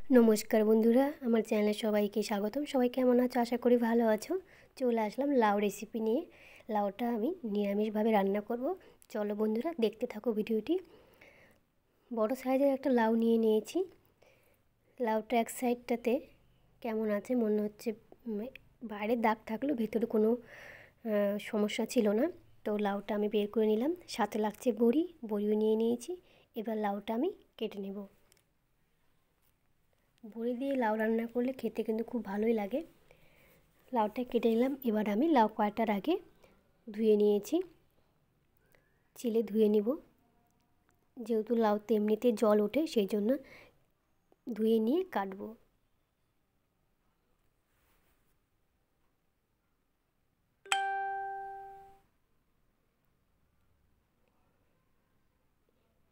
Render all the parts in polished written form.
নমস্কার বন্ধুরা, আমার চ্যানেলে সবাইকে স্বাগতম। সবাই কেমন আছো? আশা করি ভালো আছো। চলে আসলাম লাউ রেসিপি নিয়ে। লাউটা আমি নিরামিষভাবে রান্না করব। চলো বন্ধুরা, দেখতে থাকো ভিডিওটি। বড় সাইজের একটা লাউ নিয়ে নিয়েছি। লাউটা এক সাইডটাতে কেমন আছে মনে হচ্ছে বাইরে দাগ থাকলেও ভেতরে কোনো সমস্যা ছিল না। তো লাউটা আমি বের করে নিলাম। সাথে লাগছে বড়িও নিয়ে নিয়েছি। এবার লাউটা আমি কেটে নেব। বড়ি দিয়ে লাউ রান্না করলে খেতে কিন্তু খুব ভালোই লাগে। লাউটা কেটে নিলাম। এবার আমি লাউ কাটার আগে ধুয়ে নিয়েছি, চিলে ধুয়ে নিব। যেহেতু লাউতে এমনিতে জল ওঠে, সেই জন্য ধুয়ে নিয়ে কাটবো।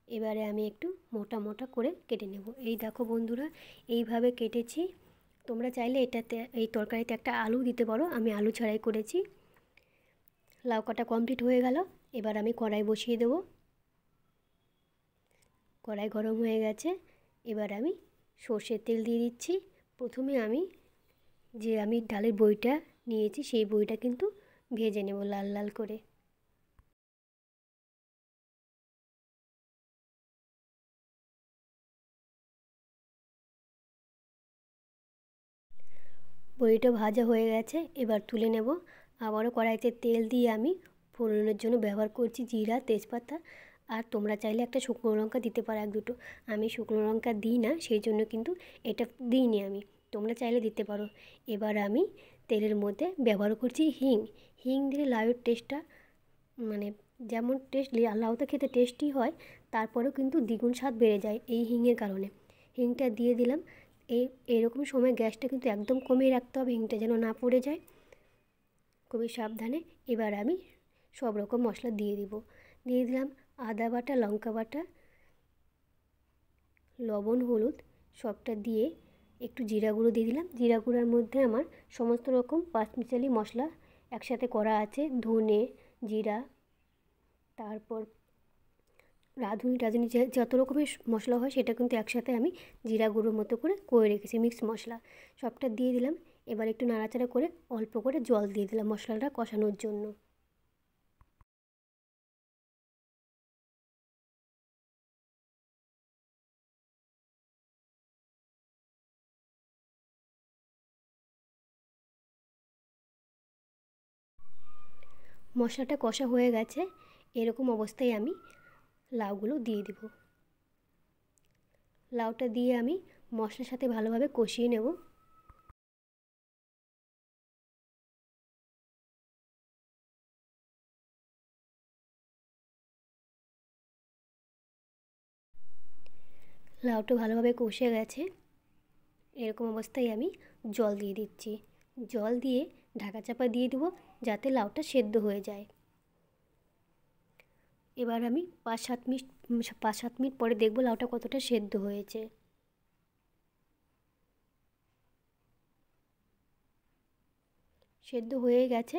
এবারে আমি একটু মোটা মোটা করে কেটে নেব। এই দেখো বন্ধুরা, এইভাবে কেটেছি। তোমরা চাইলে এটাতে এই তরকারিতে একটা আলু দিতে পারো, আমি আলু ছাড়াই করেছি। লাউ কাটা কমপ্লিট হয়ে গেল। এবার আমি কড়াই বসিয়ে দেব। কড়াই গরম হয়ে গেছে। এবার আমি সর্ষের তেল দিয়ে দিচ্ছি। প্রথমে আমি ডালের বড়িটা নিয়েছি, সেই বড়িটা কিন্তু ভেজে নেব লাল লাল করে। বড়িটা ভাজা হয়ে গেছে, এবার তুলে নেব। আবারও কড়াইতে তেল দিয়ে আমি ফোড়নের জন্য ব্যবহার করছি জিরা, তেজপাতা, আর তোমরা চাইলে একটা শুকনো লঙ্কা দিতে পারো, এক দুটো। আমি শুকনো লঙ্কা দিই না, সেই জন্য কিন্তু এটা দিইনি আমি। তোমরা চাইলে দিতে পারো। এবার আমি তেলের মধ্যে ব্যবহার করছি হিং। হিং দিলে লাউয়ের টেস্টটা মানে যেমন লাউটা খেতে টেস্টি হয়, তারপরেও কিন্তু দ্বিগুণ স্বাদ বেড়ে যায় এই হিংয়ের কারণে। হিংটা দিয়ে দিলাম। এরকম সময় গ্যাসটা কিন্তু একদম কমিয়ে রাখতে হবে, হিংটা যেন না পড়ে যায়, খুবই সাবধানে। এবার আমি সব রকম মশলা দিয়ে দিলাম আদা বাটা, লঙ্কা বাটা, লবণ, হলুদ, সবটা দিয়ে একটু জিরা গুঁড়ো দিয়ে দিলাম। জিরা গুঁড়োর মধ্যে আমার সমস্ত রকম পাঁচমিশালি মশলা একসাথে করা আছে, ধনে, জিরা, তারপর রাঁধুনি টাধুনি যত রকমের মশলা হয় সেটা কিন্তু একসাথে আমি জিরা গুঁড়োর মতো করে রেখেছি, মিক্স মশলা। সবটা দিয়ে দিলাম। এবার একটু নাড়াচাড়া করে অল্প করে জল দিয়ে দিলাম মশলাটা কষানোর জন্য। মশলাটা কষা হয়ে গেছে, এরকম অবস্থায় আমি লাউগুলো দিয়ে দেব। লাউটা দিয়ে আমি মশলার সাথে ভালোভাবে কষিয়ে নেব। লাউটা ভালোভাবে কষে গেছে, এরকম অবস্থায় আমি জল দিয়ে দিচ্ছি। জল দিয়ে ঢাকা চাপা দিয়ে দেবো, যাতে লাউটা সেদ্ধ হয়ে যায়। এবার আমি 5-7 মিনিট পরে দেখব লাউটা কতটা সেদ্ধ হয়েছে। সেদ্ধ হয়ে গেছে।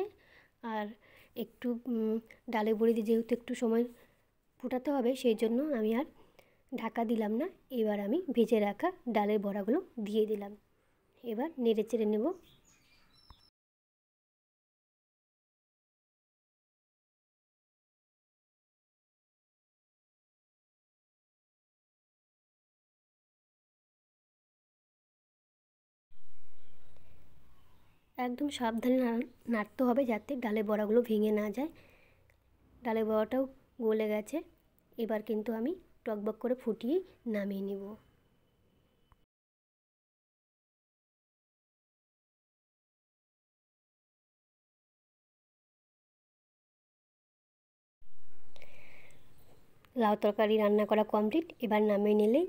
আর একটু ডালের বড়িতে যেহেতু একটু সময় ফোটাতে হবে, সেই জন্য আমি আর ঢাকা দিলাম না। এবার আমি ভেজে রাখা ডালের বড়াগুলো দিয়ে দিলাম। এবার নেড়ে চেড়ে নেব। একদম সাবধানে নাড়তে হবে, যাতে ডালের বড়াগুলো ভেঙে না যায়। ডালের বড়াটাও গলে গেছে। এবার কিন্তু আমি টকবক করে ফুটিয়ে নামিয়ে নেব। লাউ তরকারি রান্না করা কমপ্লিট। এবার নামিয়ে নিলেই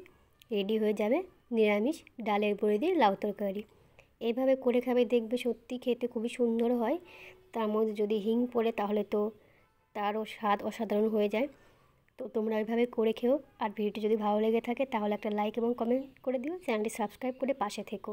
রেডি হয়ে যাবে নিরামিষ ডালের বড়ি দিয়ে লাউ তরকারি। এইভাবে করে খাবে, দেখবে সত্যি খেতে খুবই সুন্দর হয়। তার মধ্যে যদি হিং পড়ে তাহলে তো তারও স্বাদ অসাধারণ হয়ে যায়। তো তোমরা ওইভাবে করে খেও। আর ভিডিওটি যদি ভালো লেগে থাকে তাহলে একটা লাইক এবং কমেন্ট করে দিও। চ্যানেলটি সাবস্ক্রাইব করে পাশে থেকো।